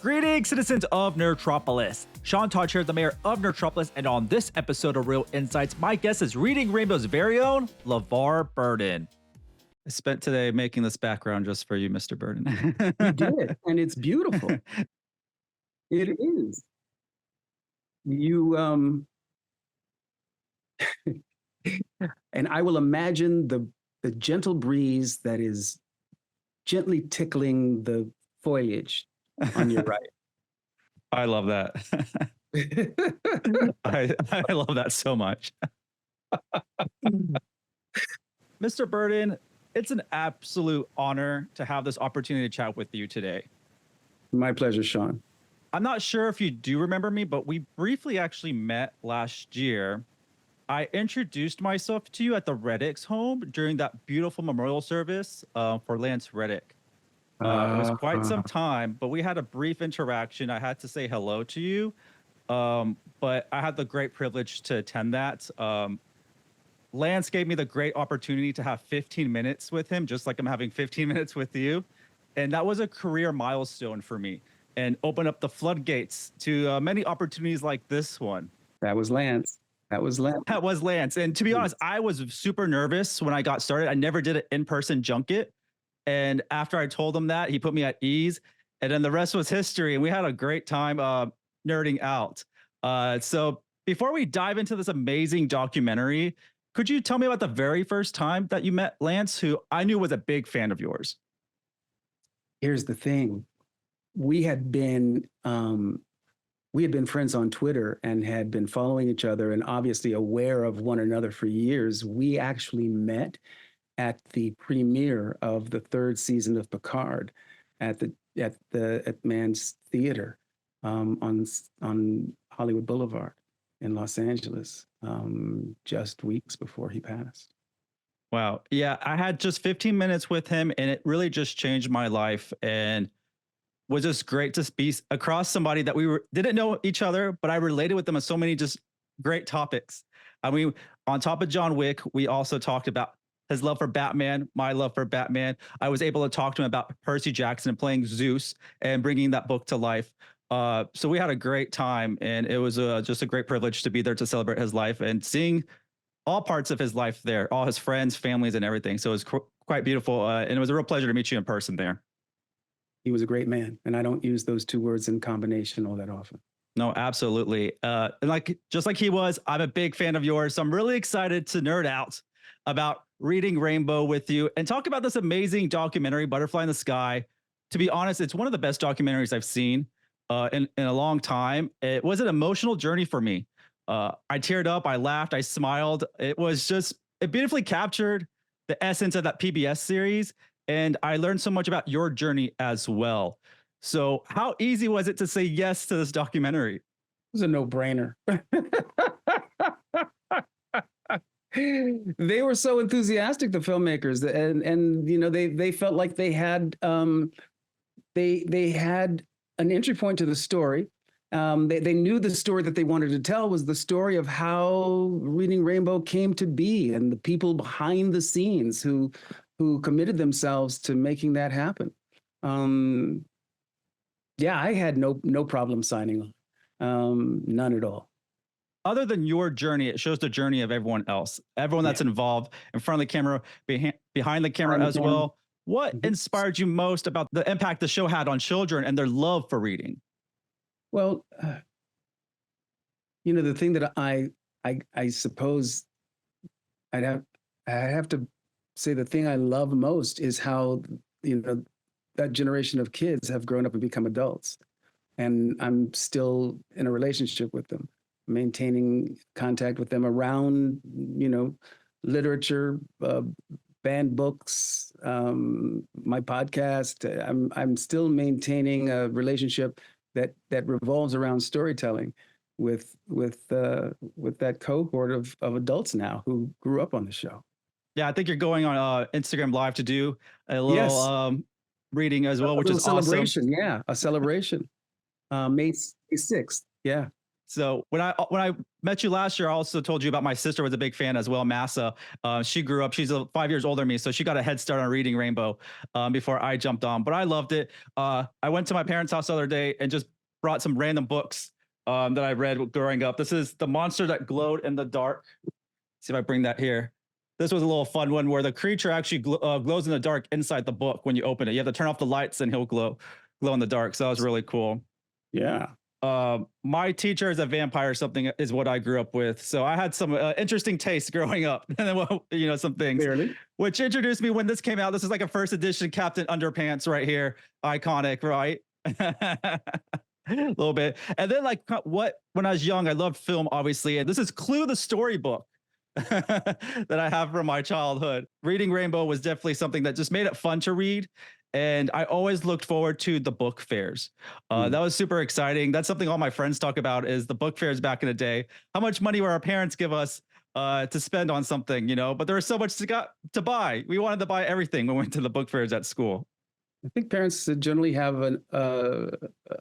Greetings, citizens of Nerdtropolis. Sean Todd here, the mayor of Nerdtropolis, and on this episode of Real Insights, my guest is Reading Rainbow's very own LeVar Burton. I spent today making this background just for you, Mr. Burton. You did, and it's beautiful. It is. You and I will imagine the gentle breeze that is gently tickling the foliage on your right. I love that. I love that so much. Mr. Burton, it's an absolute honor to have this opportunity to chat with you today. My pleasure, Sean. I'm not sure if you do remember me, but we briefly actually met last year. I introduced myself to you at the Reddick's home during that beautiful memorial service for Lance Reddick. It was quite some time, but we had a brief interaction. I had to say hello to you, but I had the great privilege to attend that. Lance gave me the great opportunity to have 15 minutes with him, just like I'm having 15 minutes with you. And that was a career milestone for me and opened up the floodgates to many opportunities like this one. That was Lance. That was Lance. That was Lance. And to be honest, I was super nervous when I got started. I never did an in-person junket. And after I told him that, he put me at ease. And then the rest was history. And we had a great time nerding out. So before we dive into this amazing documentary, could you tell me about the very first time that you met Lance, who I knew was a big fan of yours? Here's the thing. We had been friends on Twitter and had been following each other and obviously aware of one another for years. We actually met at the premiere of the third season of Picard at Mann's Theater on Hollywood Boulevard in Los Angeles, just weeks before he passed. Wow. Yeah, I had just 15 minutes with him and it really just changed my life and was just great to be across somebody that didn't know each other, but I related with them on so many just great topics. I mean, on top of John Wick, we also talked about his love for Batman, my love for Batman. I was able to talk to him about Percy Jackson playing Zeus and bringing that book to life. So we had a great time, and it was just a great privilege to be there to celebrate his life and seeing all parts of his life there, all his friends, families, and everything. So it was quite beautiful, and it was a real pleasure to meet you in person there. He was a great man, and I don't use those two words in combination all that often. No, absolutely. And just like he was, I'm a big fan of yours. So I'm really excited to nerd out about Reading Rainbow with you and talk about this amazing documentary, Butterfly in the Sky. To be honest, it's one of the best documentaries I've seen in a long time. It was an emotional journey for me. I teared up, I laughed, I smiled. It beautifully captured the essence of that PBS series. And I learned so much about your journey as well. So how easy was it to say yes to this documentary? It was a no-brainer. They were so enthusiastic, the filmmakers, and you know they felt like they had they had an entry point to the story. They knew the story that they wanted to tell was the story of how Reading Rainbow came to be and the people behind the scenes who committed themselves to making that happen. Yeah, I had no problem signing on, none at all. Other than your journey, it shows the journey of everyone else, everyone that's involved in front of the camera, behind the camera as well. What inspired you most about the impact the show had on children and their love for reading? Well, you know, the thing that I suppose I have to say the thing I love most is how, you know, that generation of kids have grown up and become adults. And I'm still in a relationship with them, maintaining contact with them around, you know, literature, banned books, my podcast. I'm still maintaining a relationship that revolves around storytelling with that cohort of adults now who grew up on the show. Yeah, I think you're going on Instagram Live to do a little reading as well, which is celebration. awesome. Yeah, a celebration. May 6th. Yeah. So when I met you last year, I also told you about my sister was a big fan as well, Massa. She grew up; she's 5 years older than me, so she got a head start on reading Rainbow before I jumped on. But I loved it. I went to my parents' house the other day and just brought some random books that I read growing up. This is The Monster That Glowed in the Dark. See if I bring that here. This was a little fun one where the creature actually glows in the dark inside the book when you open it. You have to turn off the lights and he'll glow in the dark. So that was really cool. Yeah. My teacher is a vampire or something is what I grew up with. So I had some interesting tastes growing up, and then some things Clearly. which introduced me when this came out. This is like a first edition Captain Underpants right here, iconic, right? A little bit, and then like what when I was young, I loved film, obviously, and this is Clue the storybook. That I have from my childhood. Reading Rainbow was definitely something that just made it fun to read. And I always looked forward to the book fairs. That was super exciting. That's something all my friends talk about is the book fairs back in the day. How much money were our parents give us to spend on something, but there was so much to buy. We wanted to buy everything when we went to the book fairs at school. I think parents generally have an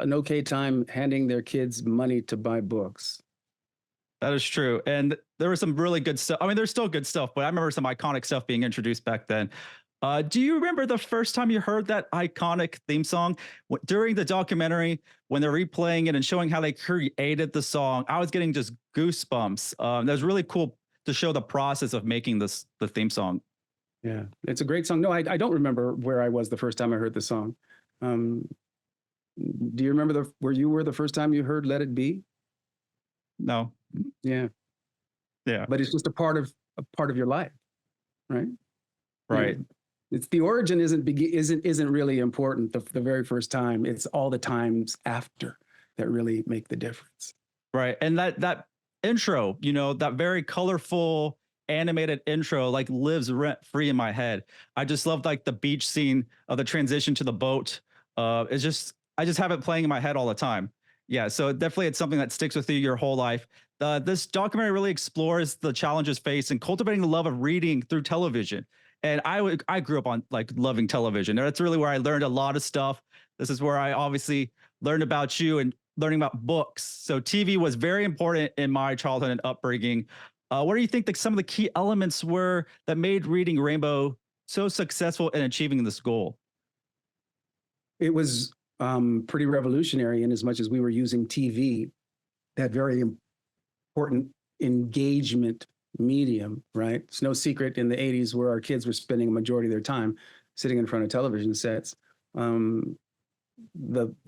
okay time handing their kids money to buy books. That is true. And there was some really good stuff. I mean, there's still good stuff, but I remember some iconic stuff being introduced back then. Do you remember the first time you heard that iconic theme song? During the documentary, when they're replaying it and showing how they created the song, I was getting just goosebumps. That was really cool to show the process of making the theme song. Yeah, it's a great song. No, I don't remember where I was the first time I heard the song. Do you remember where you were the first time you heard "Let It Be"? No. Yeah. Yeah. But it's just a part of your life, right? Right. Yeah. It's the origin isn't really important the very first time. It's all the times after that really make the difference. Right. And that intro, that very colorful animated intro like lives rent free in my head. I just love like the beach scene of the transition to the boat. I just have it playing in my head all the time. Yeah, so definitely it's something that sticks with you your whole life. This documentary really explores the challenges faced in cultivating the love of reading through television. And I grew up on like loving television. That's really where I learned a lot of stuff. This is where I obviously learned about you and learning about books. So TV was very important in my childhood and upbringing. What do you think some of the key elements were that made Reading Rainbow so successful in achieving this goal? It was pretty revolutionary in as much as we were using TV, that very important engagement medium, right? It's no secret in the 80s where our kids were spending a majority of their time sitting in front of television sets. The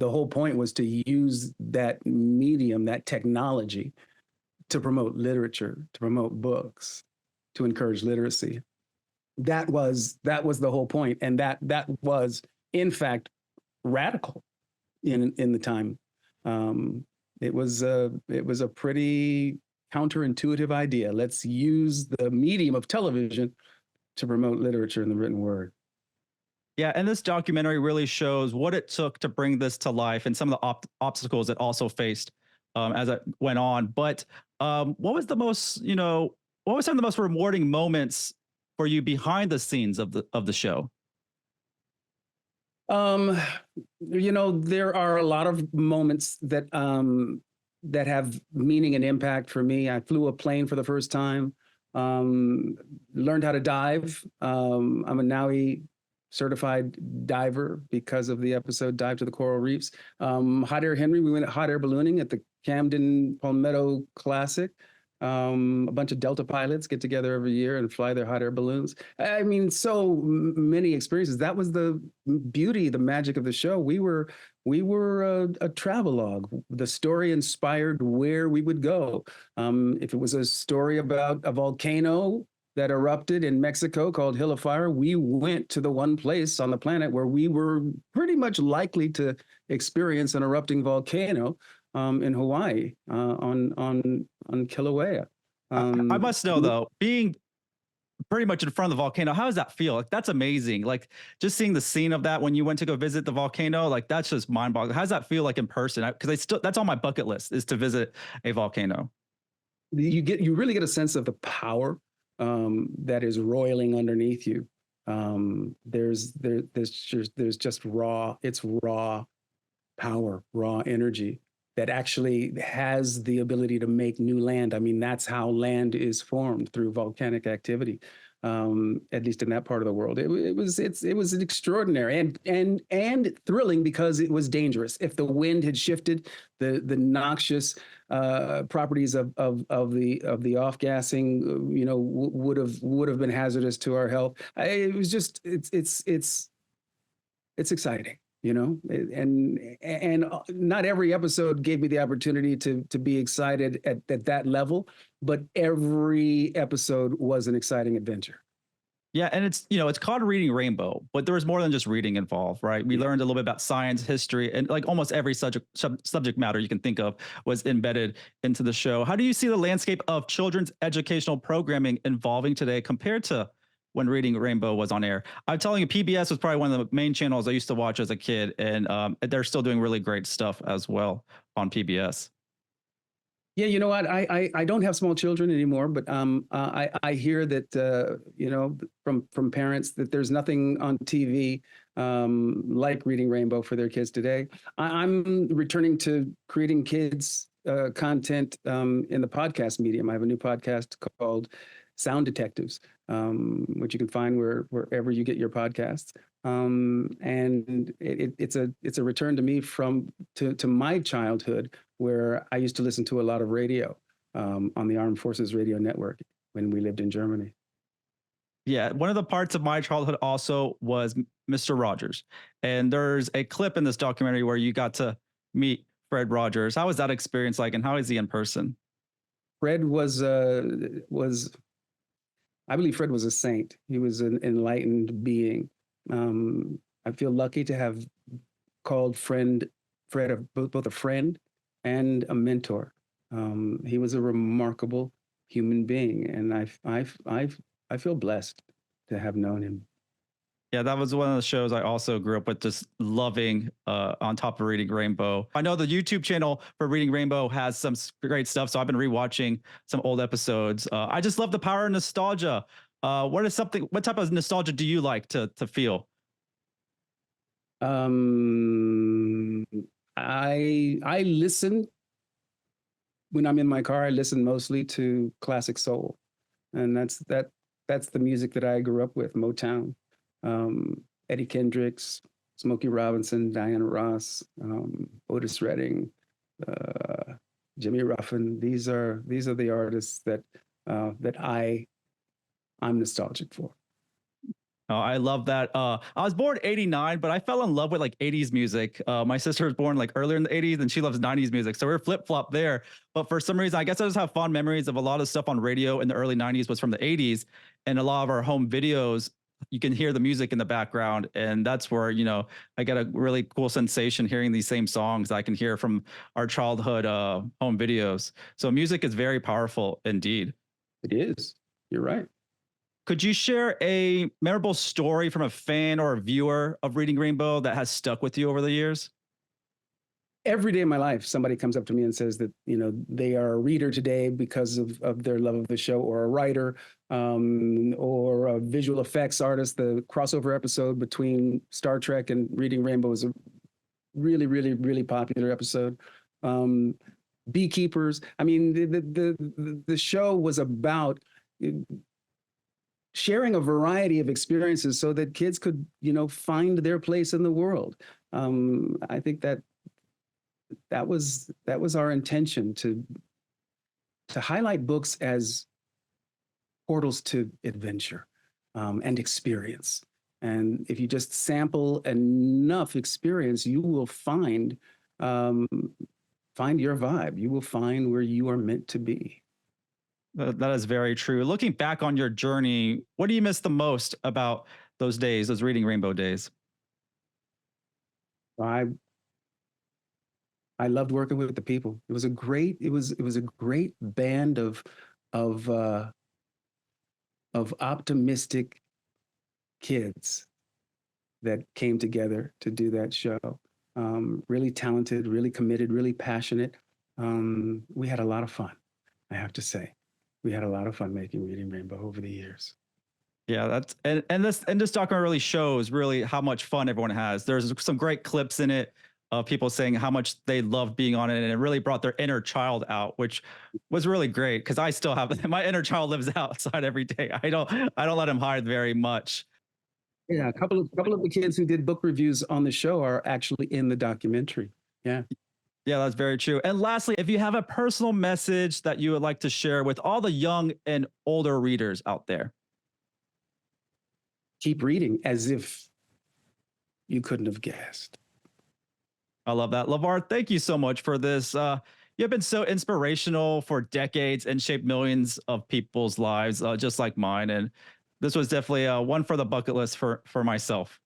whole point was to use that medium, that technology, to promote literature, to promote books, to encourage literacy. That was the whole point, and that was in fact radical in the time. It was a pretty counterintuitive idea. Let's use the medium of television to promote literature in the written word. Yeah, and this documentary really shows what it took to bring this to life and some of the obstacles it also faced as it went on. But what was some of the most rewarding moments for you behind the scenes of the show? There are a lot of moments that have meaning and impact for me. I flew a plane for the first time, learned how to dive. I'm a NAUI certified diver because of the episode Dive to the Coral Reefs. Hot Air Henry, we went hot air ballooning at the Camden Palmetto Classic. A bunch of Delta pilots get together every year and fly their hot air balloons. I mean, so many experiences. That was the beauty, the magic of the show. We were a travelogue. The story inspired where we would go. If it was a story about a volcano that erupted in Mexico called Hill of Fire, we went to the one place on the planet where we were pretty much likely to experience an erupting volcano. In Hawaii, on Kilauea. I must know though, being pretty much in front of the volcano, how does that feel? Like that's amazing. Like just seeing the scene of that when you went to go visit the volcano, like that's just mind-boggling. How does that feel like in person? Because that's on my bucket list is to visit a volcano. You really get a sense of the power that is roiling underneath you. There's just raw. It's raw power, raw energy. that actually has the ability to make new land. I mean, that's how land is formed, through volcanic activity. At least in that part of the world, it was extraordinary and thrilling, because it was dangerous. If the wind had shifted, the noxious properties of the off gassing, would have been hazardous to our health. It was just it's exciting, and not every episode gave me the opportunity to be excited at that level, but every episode was an exciting adventure. Yeah, and it's called Reading Rainbow, but there was more than just reading involved, right? We Yeah. learned a little bit about science, history, and like almost every subject matter you can think of was embedded into the show. How do you see the landscape of children's educational programming evolving today compared to when Reading Rainbow was on air? I'm telling you, PBS was probably one of the main channels I used to watch as a kid, and they're still doing really great stuff as well on PBS. Yeah, you know what? I don't have small children anymore, but I hear that from parents that there's nothing on TV like Reading Rainbow for their kids today. I'm returning to creating kids content in the podcast medium. I have a new podcast called Sound Detectives, which you can find wherever you get your podcasts. And it's a return to me to my childhood, where I used to listen to a lot of radio on the Armed Forces Radio Network when we lived in Germany. Yeah, one of the parts of my childhood also was Mr. Rogers. And there's a clip in this documentary where you got to meet Fred Rogers. How was that experience like, and how is he in person? Fred was I believe Fred was a saint. He was an enlightened being. I feel lucky to have called Fred both a friend and a mentor. He was a remarkable human being, and I feel blessed to have known him. Yeah, that was one of the shows I also grew up with, just loving on top of Reading Rainbow. I know the YouTube channel for Reading Rainbow has some great stuff, so I've been rewatching some old episodes. I just love the power of nostalgia. What type of nostalgia do you like to feel? Um, I listen when I'm in my car. I listen mostly to classic soul, and that's the music that I grew up with: Motown, Eddie Kendricks, Smokey Robinson, Diana Ross, Otis Redding, Jimmy Ruffin. These are the artists that I'm nostalgic for. Oh, I love that. I was born '89, but I fell in love with like '80s music. My sister was born like earlier in the '80s, and she loves '90s music, so we're flip flop there. But for some reason, I guess I just have fond memories of a lot of stuff on radio in the early '90s was from the '80s, and a lot of our home videos, you can hear the music in the background, and that's where I get a really cool sensation hearing these same songs I can hear from our childhood home videos. So music is very powerful indeed. It is. You're right. Could you share a memorable story from a fan or a viewer of Reading Rainbow that has stuck with you over the years? Every day of my life, somebody comes up to me and says that they are a reader today because of their love of the show, or a writer, or a visual effects artist. The crossover episode between Star Trek and Reading Rainbow is a really, really, really popular episode. Beekeepers. I mean, the show was about sharing a variety of experiences so that kids could, find their place in the world. I think that was our intention, to highlight books as portals to adventure and experience. And if you just sample enough experience, you will find your vibe. You will find where you are meant to be. That is very true. Looking back on your journey, what do you miss the most about those days, those Reading Rainbow days? I I loved working with the people. It was a great band of uh, of optimistic kids that came together to do that show. Really talented, really committed, really passionate. We had a lot of fun, I have to say. We had a lot of fun making Reading Rainbow over the years. Yeah, that's and this documentary really shows really how much fun everyone has. There's some great clips in it people saying how much they loved being on it, and it really brought their inner child out, which was really great because I still have my inner child lives outside every day. I don't let him hide very much. Yeah, a couple of the kids who did book reviews on the show are actually in the documentary. Yeah. Yeah, that's very true. And lastly, if you have a personal message that you would like to share with all the young and older readers out there. Keep reading as if you couldn't have guessed. I love that. LeVar, thank you so much for this. You've been so inspirational for decades and shaped millions of people's lives, just like mine. And this was definitely one for the bucket list for myself.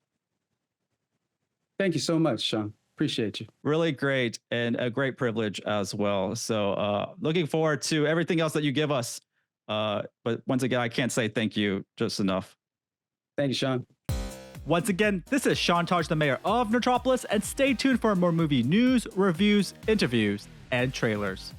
Thank you so much, Sean. Appreciate you. Really great and a great privilege as well. So looking forward to everything else that you give us. But once again, I can't say thank you just enough. Thank you, Sean. Once again, this is Sean Taj, the mayor of Nerdtropolis, and stay tuned for more movie news, reviews, interviews, and trailers.